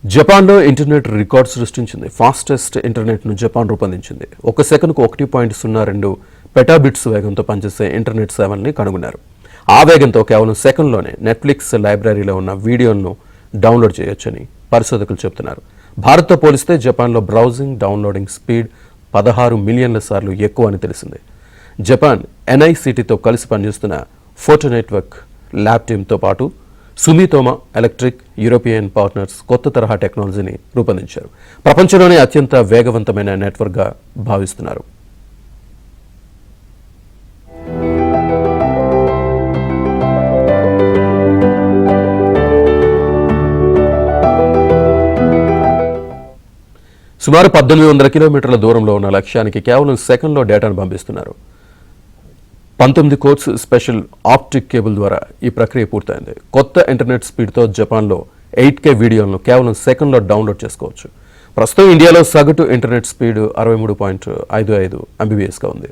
జపాన్లో internet record సృష్టించింది. Fastest ఇంటర్నెట్ను జపాన్ రూపొందించింది. ఒక సెకనుకు 1.02 పెటాబిట్స్ వేగంతో పనిచేసే ఇంటర్నెట్ సేవల్ని కనుగొన్నారు. ఆ వేగంతో కేవలం సెకండ్లోనే నెట్ఫ్లిక్స్ లైబ్రరీలో ఉన్న వీడియోలను డౌన్లోడ్ చేయొచ్చని పరిశోధకులు చెబుతున్నారు. భారత్తో పోలిస్తే జపాన్లో బ్రౌజింగ్, డౌన్లోడింగ్ స్పీడ్ 16 మిలియన్ల సార్లు ఎక్కువ అని తెలిసింది. జపాన్ NICTతో కలిసి పనిచేస్తున్న ఫోటో నెట్వర్క్ ల్యాబ్ టీమ్తో పాటు సుమితోమా ఎలక్ట్రిక్ యూరోపియన్ పార్ట్నర్స్ కొత్త తరహా టెక్నాలజీని రూపొందించారు. ప్రపంచంలోనే అత్యంత వేగవంతమైన నెట్వర్క్గా భావిస్తున్నారు. సుమారు 1800 కిలోమీటర్ల దూరంలో ఉన్న లక్ష్యానికి కేవలం సెకండ్లో డేటాను పంపిస్తున్నారు. 19 కోర్స్ స్పెషల్ ఆప్టిక్ కేబుల్ ద్వారా ఈ ప్రక్రియ పూర్తయింది. కొత్త ఇంటర్నెట్ స్పీడ్తో జపాన్లో 8K వీడియోలను కేవలం సెకండ్లో డౌన్లోడ్ చేసుకోవచ్చు. ప్రస్తుతం ఇండియాలో సగటు ఇంటర్నెట్ స్పీడ్ 63.55 MBPSగా ఉంది.